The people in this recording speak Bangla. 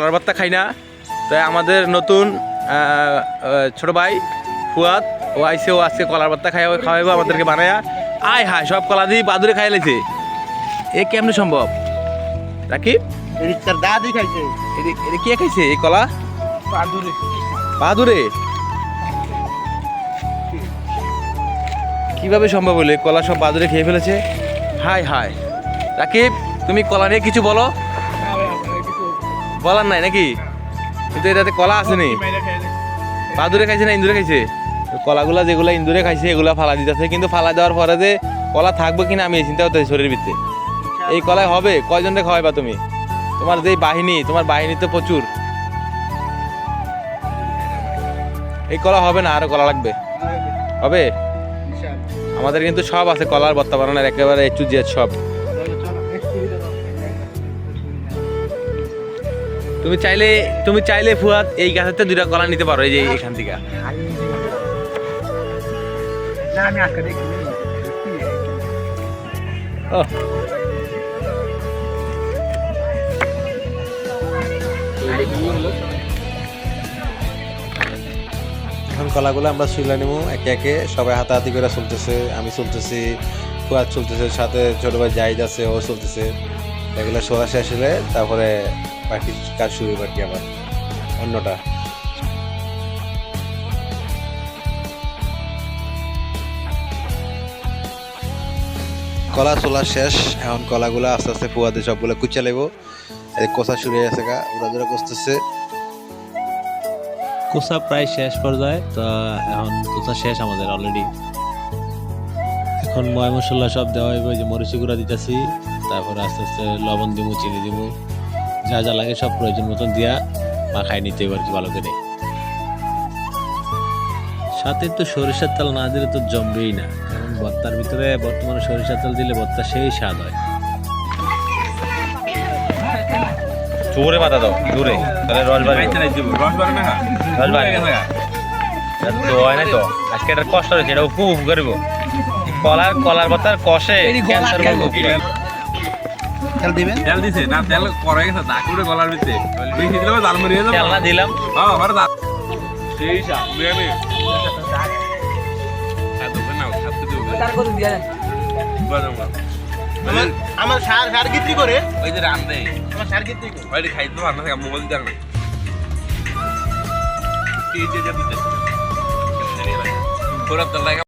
কলার ভর্তা খাই না, তাই আমাদের নতুন ছোট ভাই ফুয়াদ ও আইসে, ও আজকে কলার ভর্তা খাওয়াইবো আমাদেরকে বানায়া। আয় হায়, সব কলা দিয়ে বাদুরে খাই লেছে, এ কেমনে সম্ভব? রাকিব দাদি খাইছে, এটা কে খাইছে এই কলা? বাদুরে কিভাবে সম্ভব হলো? কলা সব বাদুরে খেয়ে ফেলেছে। হায় হায়, রাকিব তুমি কলা নিয়ে কিছু বলো। বলার নাই নাকি? কিন্তু এটাতে কলা আসেনি। বাদুরে খাইছে না ইন্দুরে খাইছে? কলাগুলা যেগুলা ইন্দুরে খাইছে এগুলা ফালা দিতেছে, কিন্তু ফালা দেওয়ার পরে যে কলা থাকবে কিনা আমি চিন্তা করতেছি শরীরের ভিতরে। এই কলায় হবে? কয়জনকে খাওয়াইবা তুমি? তোমার যে বাহিনী, তোমার বাহিনী তো প্রচুর। এই কলা হবে না, আরো কলা লাগবে। হবে? আমাদের কিন্তু সব আছে কলার ভর্তা বানানোর, একেবারে একটু জেদ সব। তুমি চাইলে ফুয়াদ এই গাছেতে 2টা কলা নিতে পারো, এই যে এখান থেকে। এখন কলাগুলো আমরা শুইলা নেবো একে একে, সবাই হাতাহাতি করে চলতেছে, আমি চলতেছি, ফুয়াদ চলতেছে, সাথে ছোট ভাই জাহিদ আছে, ও চলতেছে। এগুলো শোয়া শেষ হলে তারপরে বাকি কাজ শুরু হবে আর কি, আবার অন্যটা। কলা চলা শেষ, এখন কলাগুলো আস্তে আস্তে ফুয়াতে সবগুলো কুচা লেবো। কোচা শুরু হয়ে গেছে, উড়াদুরা করতেছে। কোচা প্রায় শেষ পর্যায়ে, তো এখন কোচা শেষ আমাদের অলরেডি। এখন ময় মশলা সব দেওয়া হইব, যে মরিচি গুঁড়া দিতেছি, তারপরে আস্তে আস্তে লবণ দিব, চিনি দিব, যা যা লাগে সব প্রয়োজন মতন দিয়া মাখাই নিতে হবে আর কি ভালো করে। সাথে তো সরিষার তেল না দিলে তো জমবেই না, কারণ ভর্তার ভিতরে বর্তমানে সরিষার তেল দিলে ভর্তা সেই স্বাদ হয়। জোরে বাধা দাও, জোরে, তাহলে রস বাড়ি। রস বাড়ি তো হয় না তো, আজকে এটা কষ্ট হয়েছে, এটা উফু উফু করবো। কলার ভর্তার কষে ক্যান্সার করবো। তেল দিবেন? তেল দিছে না, তেল পরে গেছে দাকুরে গলার ভিতরে, বেশি দিলে জাল মরিয়ে যাবে। তেল না দিলাম, হ্যাঁ আমার দাঁত সেই সাপ বুঝলি। আমার সার গিত্রি করে, ওই যে রান দেয়, আমার সার গিত্রি করে ওই খাইতে পার না, মোবাইল দেখ না কি যে দিতে পুরো তেল লাগে।